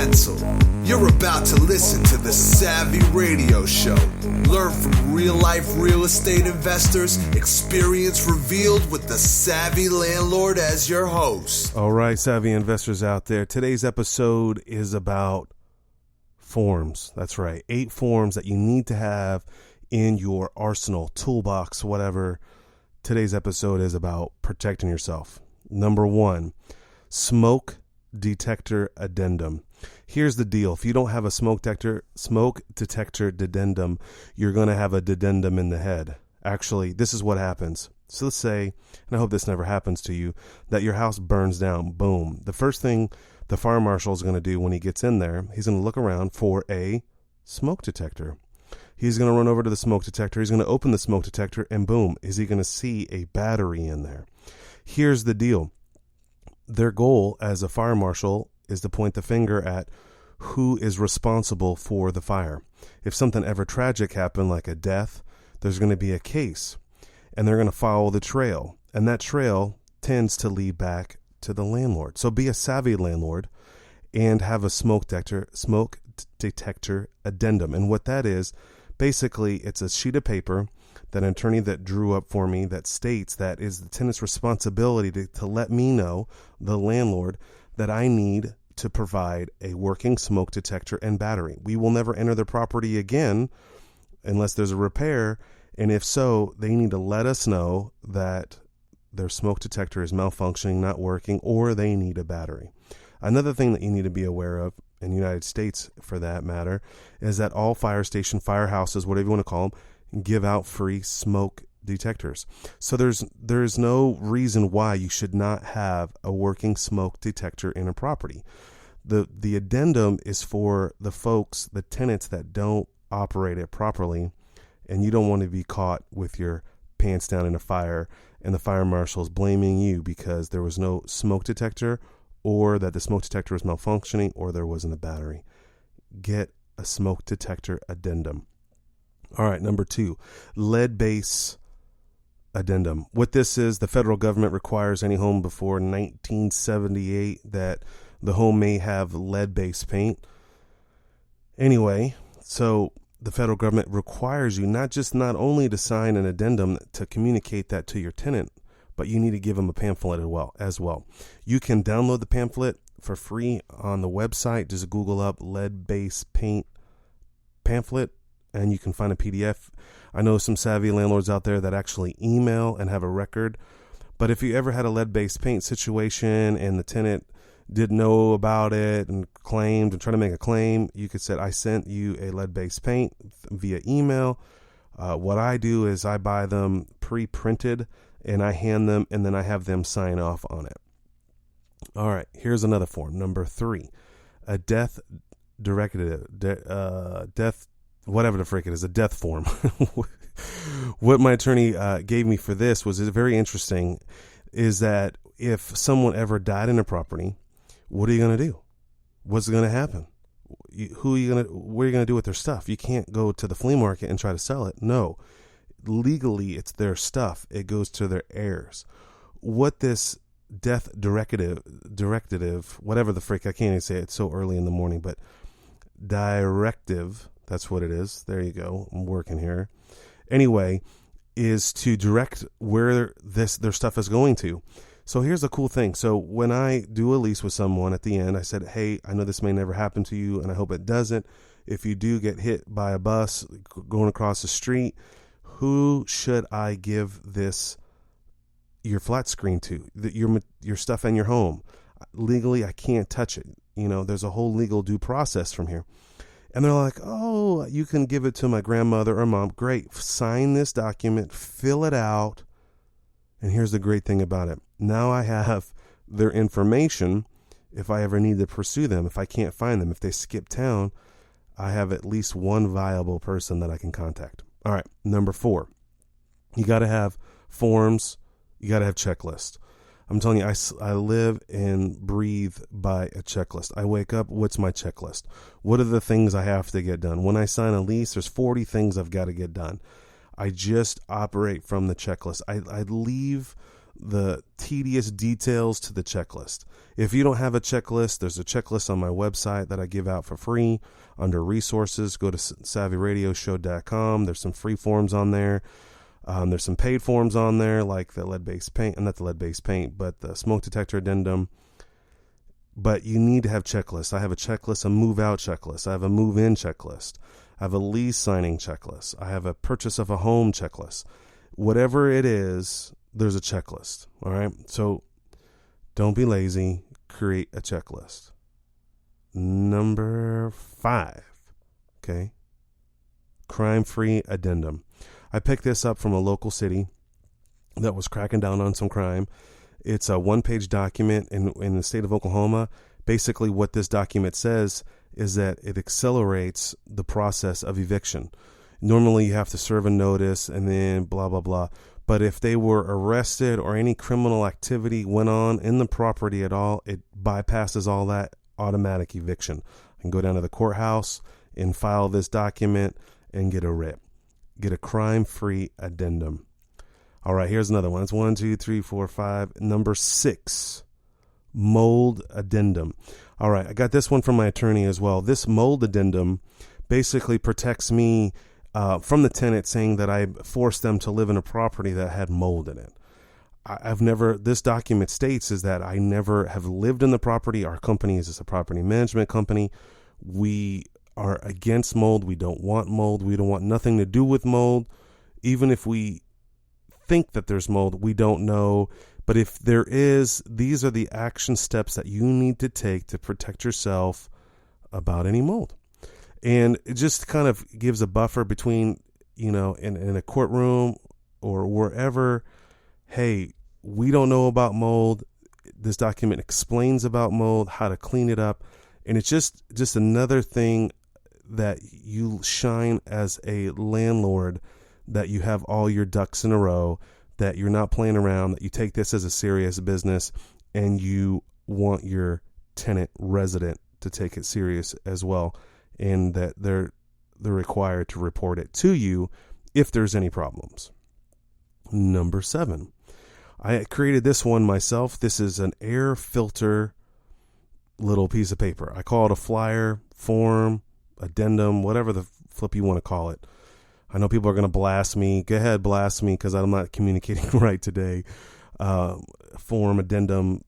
pencil. You're about to listen to the Savvy Radio Show. Learn from real-life real estate investors, experience revealed with the Savvy Landlord as your host. All right, Savvy investors out there. Today's episode is about forms. That's right. 8 forms that you need to have in your arsenal, toolbox, whatever. Today's episode is about protecting yourself. Number 1, smoke detector addendum. Here's the deal. If you don't have a smoke detector addendum, you're going to have a addendum in the head. Actually, this is what happens. So let's say, and I hope this never happens to you, that your house burns down. Boom. The first thing the fire marshal is going to do when he gets in there, he's going to look around for a smoke detector. He's going to run over to the smoke detector. He's going to open the smoke detector, and boom, is he going to see a battery in there? Here's the deal. Their goal as a fire marshal is to point the finger at who is responsible for the fire. If something ever tragic happened, like a death, there's going to be a case, and they're going to follow the trail, and that trail tends to lead back to the landlord. So be a savvy landlord and have a smoke detector addendum. And what that is, basically, it's a sheet of paper that an attorney that drew up for me that states that is the tenant's responsibility to let me know, the landlord, that I need to provide a working smoke detector and battery. We will never enter the property again unless there's a repair. And if so, they need to let us know that their smoke detector is malfunctioning, not working, or they need a battery. Another thing that you need to be aware of, in the United States for that matter, is that all fire station, firehouses, whatever you want to call them, give out free smoke detectors. So there's no reason why you should not have a working smoke detector in a property. The addendum is for the folks, the tenants that don't operate it properly, and you don't want to be caught with your pants down in a fire and the fire marshal's blaming you because there was no smoke detector, or that the smoke detector was malfunctioning, or there wasn't a battery. Get a smoke detector addendum. All right, number 2, lead base addendum. What this is, the federal government requires any home before 1978 that the home may have lead base paint. Anyway, so the federal government requires you not only to sign an addendum to communicate that to your tenant, but you need to give them a pamphlet as well. You can download the pamphlet for free on the website. Just Google up lead base paint pamphlet, and you can find a PDF. I know some savvy landlords out there that actually email and have a record. But if you ever had a lead-based paint situation and the tenant didn't know about it and claimed and tried to make a claim, you could say, I sent you a lead-based paint via email. What I do is I buy them pre-printed and I hand them, and then I have them sign off on it. All right, here's another form. Number 3, a death directive, whatever the frick it is, a death form. What my attorney gave me for this was very interesting, is that if someone ever died in a property, what are you going to do? What's going to happen? What are you going to do with their stuff? You can't go to the flea market and try to sell it. No. Legally, it's their stuff. It goes to their heirs. What this death directive, whatever the frick, I can't even say it, it's so early in the morning, but directive, that's what it is. There you go. I'm working here. Anyway, is to direct where their stuff is going to. So here's the cool thing. So when I do a lease with someone at the end, I said, hey, I know this may never happen to you, and I hope it doesn't. If you do get hit by a bus going across the street, who should I give your flat screen to? Your stuff in your home. Legally, I can't touch it. There's a whole legal due process from here. And they're like, oh, you can give it to my grandmother or mom. Great. Sign this document, fill it out. And here's the great thing about it. Now I have their information if I ever need to pursue them. If I can't find them, if they skip town, I have at least one viable person that I can contact. All right, number 4. You got to have forms. You got to have checklists. I'm telling you, I live and breathe by a checklist. I wake up, what's my checklist? What are the things I have to get done? When I sign a lease, there's 40 things I've got to get done. I just operate from the checklist. I leave the tedious details to the checklist. If you don't have a checklist, there's a checklist on my website that I give out for free under resources. Go to savvyradioshow.com. There's some free forms on there. There's some paid forms on there, like the lead-based paint, not the lead-based paint, but the smoke detector addendum. But you need to have checklists. I have a checklist, a move-out checklist. I have a move-in checklist. I have a lease signing checklist. I have a purchase of a home checklist. Whatever it is, there's a checklist. All right. So don't be lazy. Create a checklist. Number 5. Okay. Crime-free addendum. I picked this up from a local city that was cracking down on some crime. It's a one-page document in the state of Oklahoma. Basically, what this document says is that it accelerates the process of eviction. Normally, you have to serve a notice and then blah, blah, blah. But if they were arrested or any criminal activity went on in the property at all, it bypasses all that automatic eviction. I can go down to the courthouse and file this document and get a writ. Get a crime-free addendum. All right, here's another one. It's 1, 2, 3, 4, 5. Number 6, mold addendum. All right, I got this one from my attorney as well. This mold addendum basically protects me from the tenant saying that I forced them to live in a property that had mold in it. This document states is that I never have lived in the property. Our company is just a property management company. We are against mold. We don't want mold. We don't want nothing to do with mold. Even if we think that there's mold, we don't know. But if there is, these are the action steps that you need to take to protect yourself about any mold. And it just kind of gives a buffer between, in a courtroom or wherever. Hey, we don't know about mold. This document explains about mold, how to clean it up. And it's just another thing that you shine as a landlord, that you have all your ducks in a row, that you're not playing around, that you take this as a serious business, and you want your tenant resident to take it serious as well, and that they're required to report it to you if there's any problems. Number 7. I created this one myself. This is an air filter little piece of paper. I call it a flyer, form, addendum, whatever the flip you want to call it. I know people are going to blast me. Go ahead, blast me, because I'm not communicating right today. Form, addendum,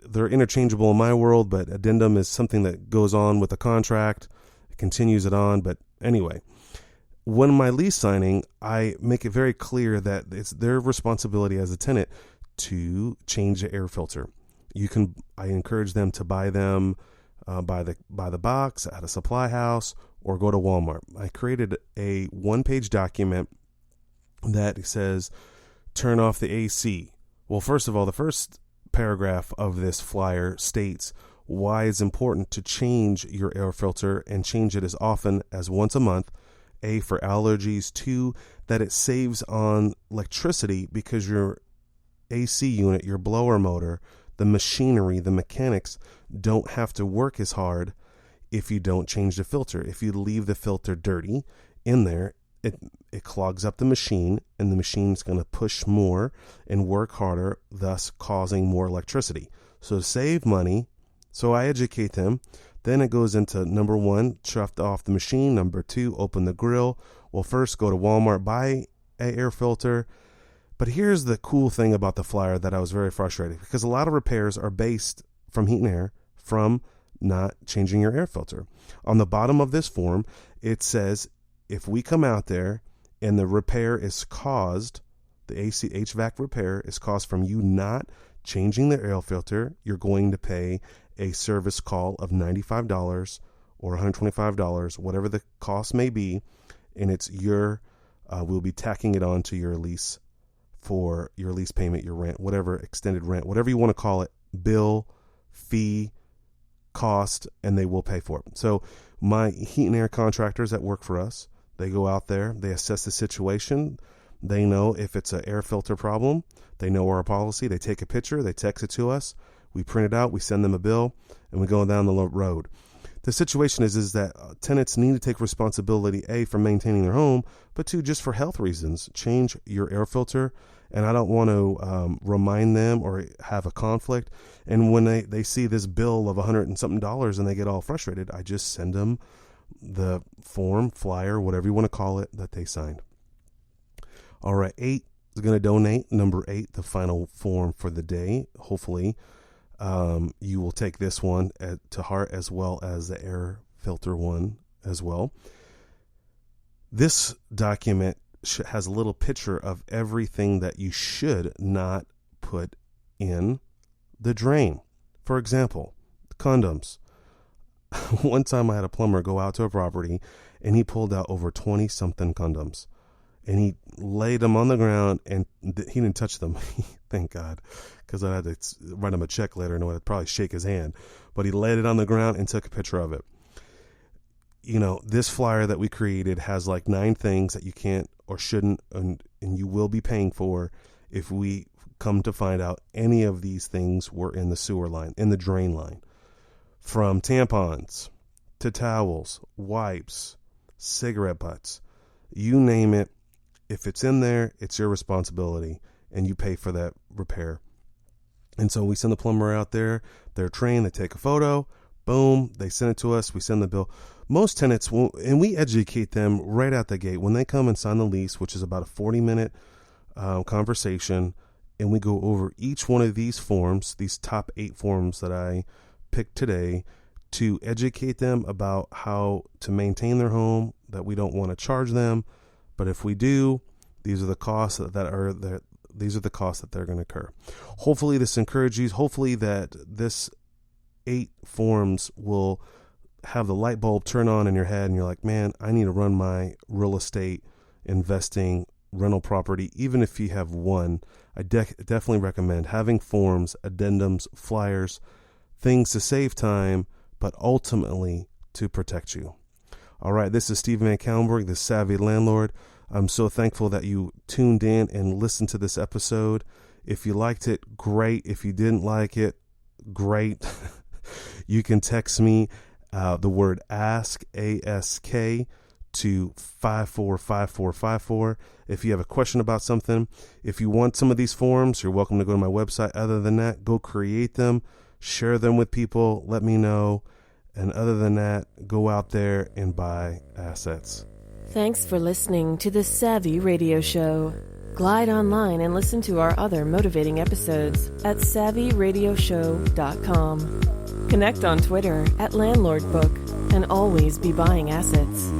they're interchangeable in my world, but addendum is something that goes on with the contract. It continues it on. But anyway, when my lease signing, I make it very clear that it's their responsibility as a tenant to change the air filter. I encourage them to buy them by the box at a supply house or go to Walmart. I created a one-page document that says, turn off the AC. Well, first of all, the first paragraph of this flyer states why it's important to change your air filter and change it as often as once a month. A, for allergies. 2, that it saves on electricity because your AC unit, your blower motor, the machinery, the mechanics don't have to work as hard if you don't change the filter. If you leave the filter dirty in there, it clogs up the machine, and the machine's going to push more and work harder, thus causing more electricity. So to save money, so I educate them. Then it goes into number 1, shut off the machine. Number 2, open the grill. Well, first go to Walmart, buy an air filter. But here's the cool thing about the flyer that I was very frustrated, because a lot of repairs are based from heat and air from not changing your air filter. On the bottom of this form, it says, if we come out there and the repair is caused, the HVAC repair is caused from you not changing the air filter, you're going to pay a service call of $95 or $125, whatever the cost may be, and it's we'll be tacking it on to your lease for your lease payment, your rent, whatever, extended rent, whatever you want to call it, bill, fee, cost, and they will pay for it. So my heat and air contractors that work for us, they go out there, they assess the situation. They know if it's an air filter problem. They know our policy. They take a picture, they text it to us. We print it out, we send them a bill, and we go down the road. The situation is that tenants need to take responsibility, A, for maintaining their home, but 2, just for health reasons. Change your air filter, and I don't want to remind them or have a conflict. And when they see this bill of $100 and something and they get all frustrated, I just send them the form, flyer, whatever you want to call it, that they signed. All right, 8 is going to donate. Number 8, the final form for the day. Hopefully, you will take this one to heart, as well as the air filter one as well. This document has a little picture of everything that you should not put in the drain. For example, condoms. One time I had a plumber go out to a property and he pulled out over 20 something condoms, and he laid them on the ground, and he didn't touch them. Thank God, because I had to write him a check later and I'd probably shake his hand, but he laid it on the ground and took a picture of it. You know, this flyer that we created has like 9 things that you can't or shouldn't and you will be paying for if we come to find out any of these things were in the sewer line, in the drain line. From tampons to towels, wipes, cigarette butts, you name it. If it's in there, it's your responsibility, and you pay for that repair. And so we send the plumber out there. They're trained. They take a photo. Boom. They send it to us. We send the bill. Most tenants won't, and we educate them right out the gate. When they come and sign the lease, which is about a 40-minute conversation, and we go over each one of these forms, these top 8 forms that I picked today, to educate them about how to maintain their home, that we don't want to charge them, but if we do, these are the costs these are the costs that they're going to incur. Hopefully this encourages you. Hopefully that this 8 forms will have the light bulb turn on in your head and you're like, man, I need to run my real estate investing rental property. Even if you have one, I definitely recommend having forms, addendums, flyers, things to save time, but ultimately to protect you. All right, this is Steve Van Kallenberg, the Savvy Landlord. I'm so thankful that you tuned in and listened to this episode. If you liked it, great. If you didn't like it, great. You can text me the word ASK, A-S-K, to 545454. If you have a question about something, if you want some of these forms, you're welcome to go to my website. Other than that, go create them, share them with people, let me know. And other than that, go out there and buy assets. Thanks for listening to the Savvy Radio Show. Glide online and listen to our other motivating episodes at savvyradioshow.com. Connect on Twitter at LandlordBook and always be buying assets.